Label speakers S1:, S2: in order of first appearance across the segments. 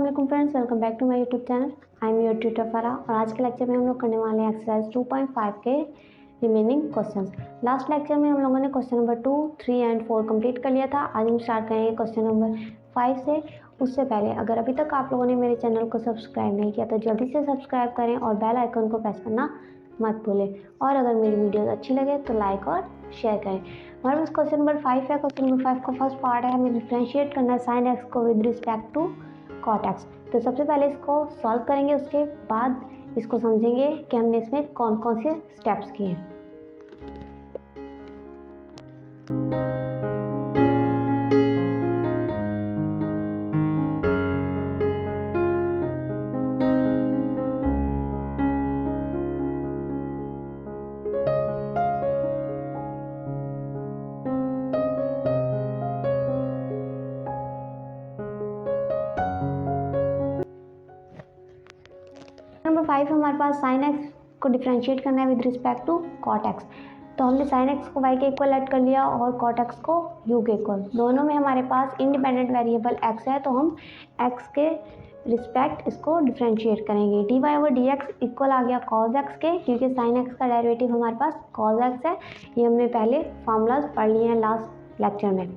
S1: अस्सलाम friends, welcome back to my YouTube channel. I am your tutor Farah और आज के लेक्चर में हम लोग करने वाले हैं एक्सरसाइज 2.5 के रिमेनिंग क्वेश्चंस। लास्ट लेक्चर में हम लोगों ने क्वेश्चन नंबर 2, 3 एंड 4 कंप्लीट कर लिया था। आज हम स्टार्ट करेंगे क्वेश्चन नंबर 5 से। उससे पहले अगर अभी तक आप लोगों ने मेरे चैनल को सब्सक्राइब नहीं किया तो जल्दी से सब्सक्राइब करें और बेल आइकन को प्रेस करना मत भूलें। और अगर मेरी वीडियोस अच्छी लगे तो लाइक और शेयर करें। हमारे पास क्वेश्चन नंबर 5 है। क्वेश्चन नंबर 5 का फर्स्ट पार्ट है, हमें डिफरेंशिएट करना है साइन एक्स को with respect to cot X. तो सबसे पहले इसको सॉल्व करेंगे, उसके बाद इसको समझेंगे कि हमने इसमें कौन कौन से स्टेप्स किए हैं। नंबर 5 हमारे पास साइन एक्स को डिफरेंशिएट करना है with respect to cot X. तो हमने साइन एक्स को y के इक्वल ऐड कर लिया और कॉट एक्स को u के इक्वल। दोनों में हमारे पास इंडिपेंडेंट वेरिएबल x है, तो हम x के रिस्पेक्ट इसको डिफरेंशिएट करेंगे। D Y over D x equal आ गया कॉज एक्स के, क्योंकि साइन एक्स का डेरिवेटिव हमारे पास कॉज एक्स है। ये हमने पहले फार्मूलाज पढ़ लिए हैं लास्ट लेक्चर में।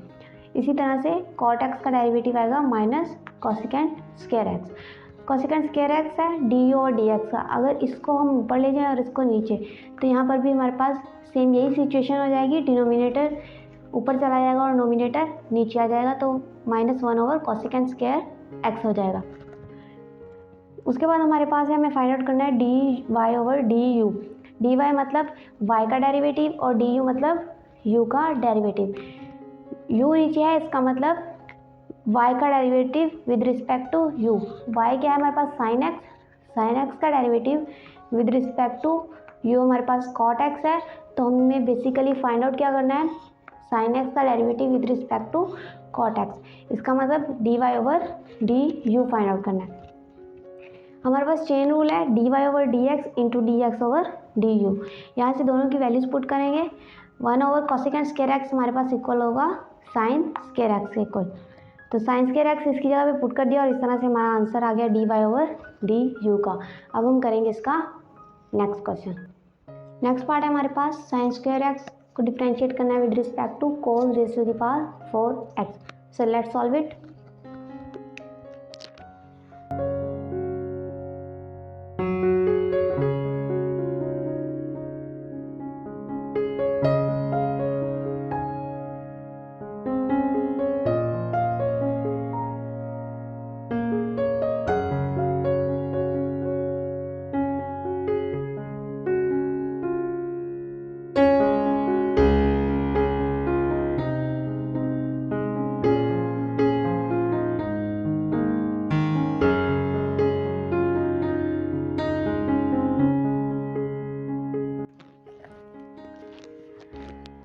S1: इसी तरह से कॉट एक्स का डेरिवेटिव आएगा minus cosecant square x. Cosecant square x है डी यू और डी एक्स का। अगर इसको हम ऊपर ले जाएं और इसको नीचे, तो यहाँ पर भी हमारे पास सेम यही सिचुएशन हो जाएगी। डिनोमिनेटर ऊपर चला जाएगा और नोमिनेटर नीचे आ जाएगा, तो -1 ओवर कोसेकेंट स्क्वायर एक्स हो जाएगा। उसके बाद हमारे पास है, हमें फाइंड आउट करना है D Y over D U. D Y मतलब वाई का डेरिवेटिव और डी यू मतलब यू का डेरिवेटिव। यू नीचे है, इसका मतलब y का derivative with respect to u। y क्या है हमारे पास साइन एक्स का derivative with respect to u हमारे पास कॉट एक्स है। तो हमें बेसिकली फाइंड आउट क्या करना है, साइन एक्स का derivative with respect to cot X. इसका मतलब D Y over D U find out करना है। हमारे पास चेन रूल है D Y over D X into D x over D U. यहाँ से दोनों की वैल्यूज पुट करेंगे। 1 ओवर कोसेकेंट स्क्वायर एक्स हमारे पास इक्वल होगा साइन स्क्वायर एक्स के इक्वल। तो साइन स्क्वायर एक्स इसकी जगह पे पुट कर दिया और इस तरह से हमारा आंसर आ गया D Y over D U का। अब हम करेंगे इसका नेक्स्ट क्वेश्चन। नेक्स्ट पार्ट है हमारे पास, साइन स्क्वायर एक्स को डिफरेंशिएट करना है with respect to cos raise to the power 4x। So let's solve it.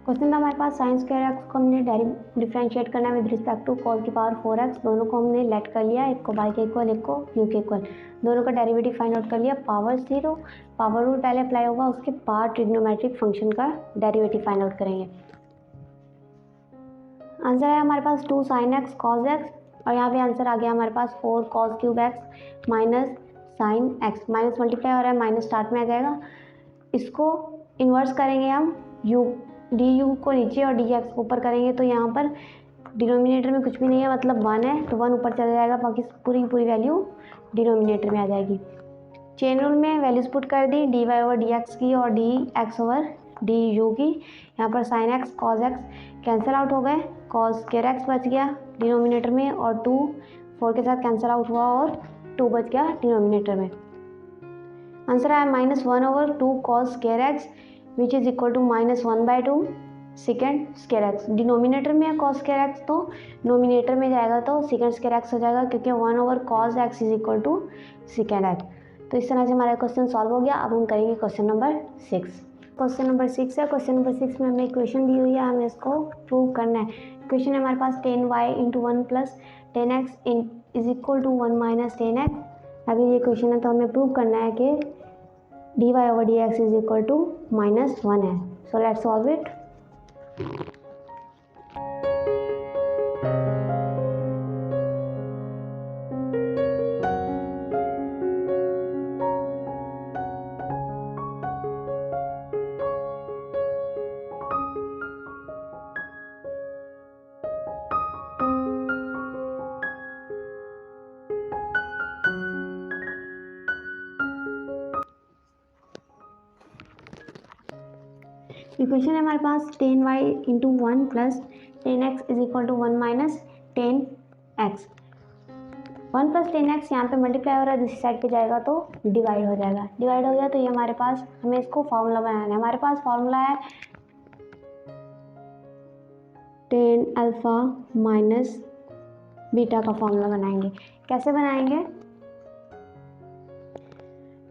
S1: Question था हमारे पास, साइन स्क्वायर एक्स को हमने डिफरेंशिएट करना है विद रिस्पेक्ट टू कॉस की पावर 4x। दोनों को हमने लेट कर लिया, एक को y के इक्वल एक को u के इक्वल। दोनों का डेरिवेटिव फाइंड आउट कर लिया। पावर 0 पावर रूल पहले अप्लाई होगा, उसके बाद ट्रिग्नोमेट्रिक फंक्शन का डेरिवेटिव फाइंड आउट करेंगे। आंसर है हमारे पास 2 साइन एक्स कॉस एक्स और यहाँ पे आंसर आ गया हमारे पास 4 cos cube x minus sine x. Minus multiply हो रहा है, माइनस स्टार्ट में आ जाएगा। इसको इन्वर्स करेंगे हम, u डी यू को नीचे और डी एक्स को ऊपर करेंगे, तो यहाँ पर डिनोमिनेटर में कुछ भी नहीं है, मतलब 1 है, तो 1 ऊपर चला जाएगा, बाकी पूरी पूरी वैल्यू डिनोमिनेटर में आ जाएगी। चेन रूल में वैल्यूज पुट कर दी, d Y over D x की और d x over D u की। यहाँ पर sin x cos x cancel out हो गए, कॉस स्क्वायर एक्स बच गया डिनोमिनेटर में और 2 4 के साथ कैंसिल आउट हुआ और 2 बच गया डिनोमिनेटर में। आंसर आया -1 over 2 cos square x which is equal to -1/2 second square x. Denominator में है कॉस स्क्वायर एक्स, तो नोमिनेटर में जाएगा तो सेकेंड स्क्वायर एक्स हो जाएगा, क्योंकि 1 over cos x is equal to second x. तो इस तरह से हमारा क्वेश्चन सॉल्व हो गया। अब हम करेंगे क्वेश्चन नंबर 6। क्वेश्चन नंबर 6 है। क्वेश्चन नंबर 6 में हमें इक्वेशन दी हुई है, हमें इसको प्रूव करना है। इक्वेशन है हमारे पास 10y into 1 plus 10x is equal to 1 minus 10x। अगर ये क्वेश्चन है तो हमें प्रूव करना है कि d Y over D x is equal to -1 है। So let's solve it. Equation है हमारे पास tan y into one plus tan x is equal to one minus tan x. One plus tan x यहाँ पे multiply हो रहा है, दूसरी साइड पे जाएगा तो डिवाइड हो जाएगा। डिवाइड हो गया तो ये हमारे पास, हमें इसको फॉर्मूला बनाना है। हमारे पास फॉर्मूला है टेन अल्फा माइनस बीटा का फॉर्मूला बनाएंगे। कैसे बनाएंगे?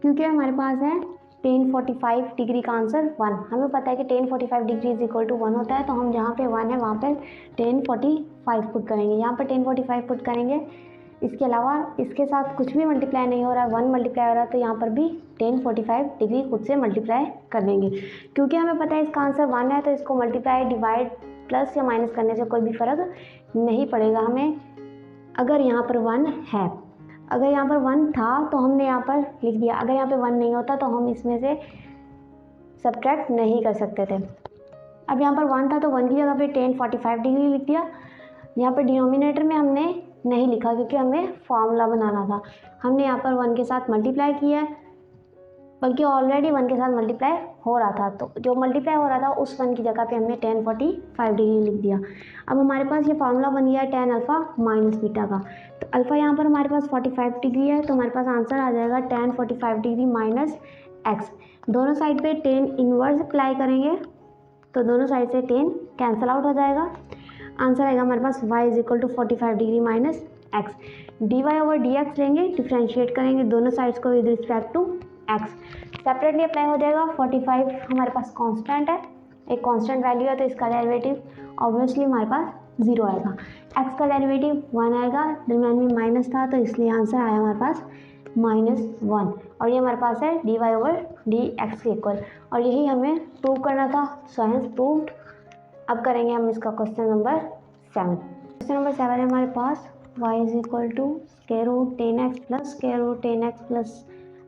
S1: क्योंकि हमारे पास है टेन 45 डिग्री का आंसर 1, हमें पता है कि tan 45 degree is equal to 1 होता है, तो हम जहाँ पे 1 है वहाँ पे टेन 45 पुट करेंगे, यहाँ पे टेन 45 पुट करेंगे। इसके अलावा इसके साथ कुछ भी मल्टीप्लाई नहीं हो रहा है, 1 मल्टीप्लाई हो रहा है, तो यहाँ पर भी टेन 45 डिग्री खुद से मल्टीप्लाई कर देंगे। क्योंकि हमें पता है इसका आंसर 1 है, तो इसको मल्टीप्लाई डिवाइड प्लस या माइनस करने से कोई भी फ़र्क नहीं पड़ेगा हमें। अगर यहाँ पर 1 है, अगर यहाँ पर 1 था तो हमने यहाँ पर लिख दिया, अगर यहाँ पे 1 नहीं होता तो हम इसमें से सब्ट्रैक्ट नहीं कर सकते थे। अब यहाँ पर 1 था तो 1 की जगह पे टेन 45 डिग्री लिख दिया। यहाँ पर डिनोमिनेटर में हमने नहीं लिखा क्योंकि हमें फॉर्मूला बनाना था। हमने यहाँ पर 1 के साथ मल्टीप्लाई किया है, बल्कि ऑलरेडी 1 के साथ मल्टीप्लाई हो रहा था, तो जो मल्टीप्लाई हो रहा था उस 1 की जगह पे हमने टेन 45 डिग्री लिख दिया। अब हमारे पास ये फार्मूला बन गया है टेन अल्फ़ा माइनस बीटा का। तो अल्फ़ा यहाँ पर हमारे पास 45 डिग्री है, तो हमारे पास आंसर आ जाएगा टेन 45 डिग्री माइनस एक्स। दोनों साइड पे टेन इन्वर्स अप्लाई करेंगे तो दोनों साइड से टेन कैंसिल आउट हो जाएगा। आंसर आएगा हमारे पास y is equal to 45 degree minus x. D Y over D x लेंगे, डिफ्रेंशिएट करेंगे दोनों साइड्स को with respect to x. Separately apply हो जाएगा। 45 हमारे पास कांस्टेंट है, एक कांस्टेंट वैल्यू है, तो इसका डेरिवेटिव ऑब्वियसली हमारे पास 0 आएगा। एक्स का डेरिवेटिव 1 आएगा, दरम्यान में माइनस था तो इसलिए आंसर आया हमारे पास -1। और ये हमारे पास है D Y over D x के इक्वल, और यही हमें प्रूव करना था। So hence proved. अब करेंगे हम इसका क्वेश्चन नंबर 7। क्वेश्चन नंबर 7 है हमारे पास y is equal to square root 10x plus square root 10x plus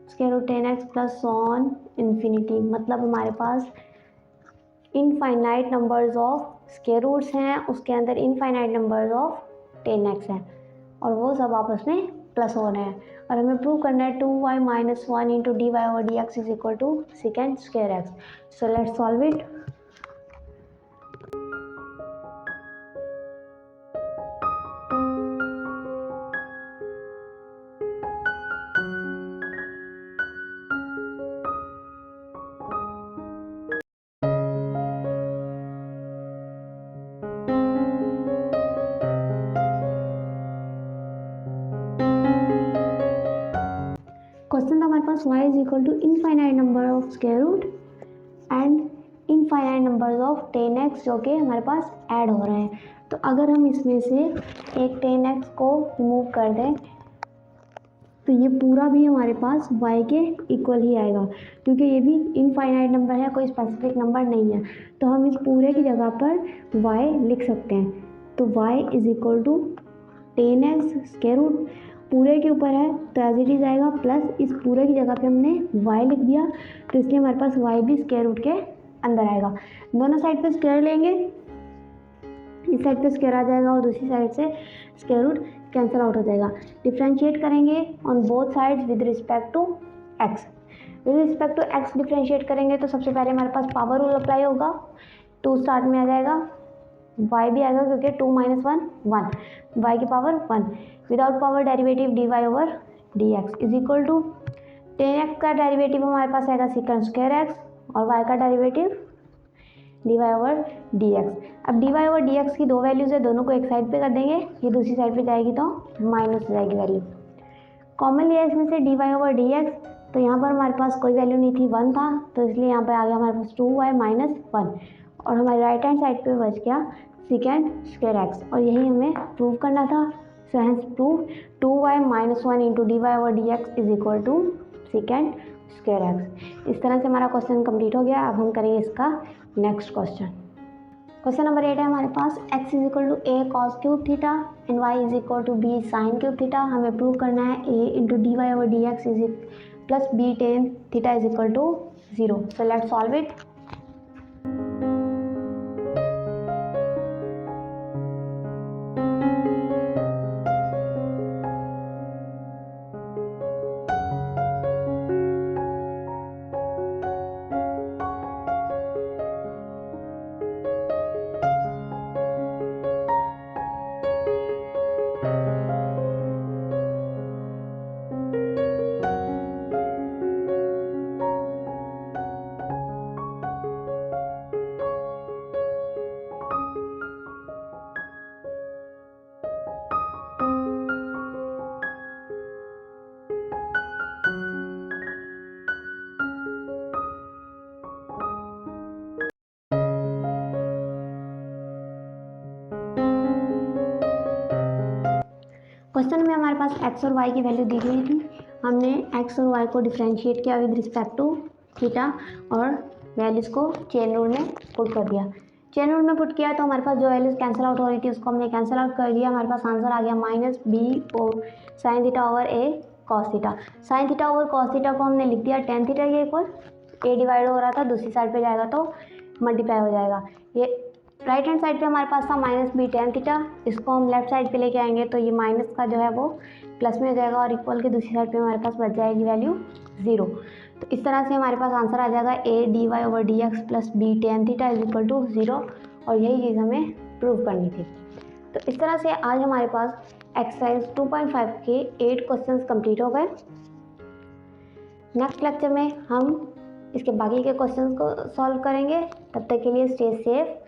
S1: square root 10x plus on infinity. मतलब हमारे पास infinite numbers of square roots हैं, उसके अंदर इनफाइनाइट नंबर्स ऑफ 10x हैं, और वो सब आपस में प्लस हो रहे हैं। और हमें प्रूव करना है 2y minus 1 into d Y over D x is equal to second square x. So let's solve it. Question था हमारे पास y is equal to infinite number of square root and infinite numbers of 10x जो कि हमारे पास add हो रहे हैं। तो अगर हम इसमें से एक 10x को रिमूव कर दें तो ये पूरा भी हमारे पास y के इक्वल ही आएगा, क्योंकि ये भी इनफाइनाइट नंबर है, कोई स्पेसिफिक नंबर नहीं है। तो हम इस पूरे की जगह पर y लिख सकते हैं। तो y is equal to 10x square root पूरे के ऊपर है तो एज इट इज आएगा, प्लस इस पूरे की जगह पे हमने y लिख दिया, तो इसलिए हमारे पास y भी स्क्वायर रूट के अंदर आएगा। दोनों साइड पे स्क्वायर लेंगे, इस साइड पे स्क्वायर आ जाएगा और दूसरी साइड से स्क्वायर रूट कैंसिल आउट हो जाएगा। डिफ्रेंशिएट करेंगे on both sides with respect to x। With respect to x differentiate करेंगे तो सबसे पहले हमारे पास पावर रूल अप्लाई होगा, 2 स्टार्ट में आ जाएगा, y भी आएगा क्योंकि 2 माइनस 1 1, y की power 1। Without power derivative d Y over D x is equal to 10x का डेरिवेटिव हमारे पास आएगा सेकंड स्क्वायर एक्स और y का derivative d Y over D x. अब d Y over D x की दो वैल्यूज़ है, दोनों को एक साइड पे कर देंगे, ये दूसरी साइड पे जाएगी तो माइनस हो जाएगी वैल्यू। कॉमन लिया इसमें से d Y over D x, तो यहाँ पर हमारे पास कोई वैल्यू नहीं थी, 1 था, तो इसलिए यहाँ पर आ गया हमारे पास 2y माइनस 1, और हमारे राइट हैंड साइड पे बच गया सेकेंड स्क्वायर एक्स, और यही हमें प्रूव करना था। So hence prove 2y minus 1 into d Y over D x is equal to second square x. इस तरह से हमारा क्वेश्चन कंप्लीट हो गया। अब हम करेंगे इसका नेक्स्ट क्वेश्चन। क्वेश्चन नंबर 8 है हमारे पास x is equal to a cos cube theta and y is equal to b sine cube theta. हमें प्रूव करना है a into d Y over D x is plus b tan theta is equal to 0। So let's solve it. Question में हमारे पास x और y की value दी गई थी। हमने एक्स और वाई को डिफ्रेंशिएट किया विद रिस्पेक्ट टू थीटा और वैल्यूज़ को चेन रूल में पुट कर दिया। चेन रूल में पुट किया तो हमारे पास जो वैल्यूज़ कैंसिल आउट हो रही थी उसको हमने कैंसिल आउट कर दिया। हमारे पास आंसर आ गया माइनस बी और sin theta over a cos theta. Sin theta over cos theta को हमने लिख दिया टेन थीटा के इक्वल। ए डिवाइड हो रहा था, दूसरी साइड पे जाएगा तो मल्टीप्लाई हो जाएगा। ये राइट हैंड साइड पे हमारे पास था माइनस बी टेन थीटा, इसको हम लेफ्ट साइड पे लेके आएंगे तो ये माइनस का जो है वो प्लस में हो जाएगा और इक्वल के दूसरी साइड पे हमारे पास बच जाएगी वैल्यू 0। तो इस तरह से हमारे पास आंसर आ जाएगा a d Y over D x plus b tan theta is equal to 0 और यही चीज़ हमें प्रूव करनी थी। तो इस तरह से आज हमारे पास एक्सरसाइज 2.5 के 8 क्वेश्चंस कंप्लीट हो गए। नेक्स्ट लेक्चर में हम इसके बाकी के क्वेश्चंस को सॉल्व करेंगे। तब तक के लिए स्टे सेफ।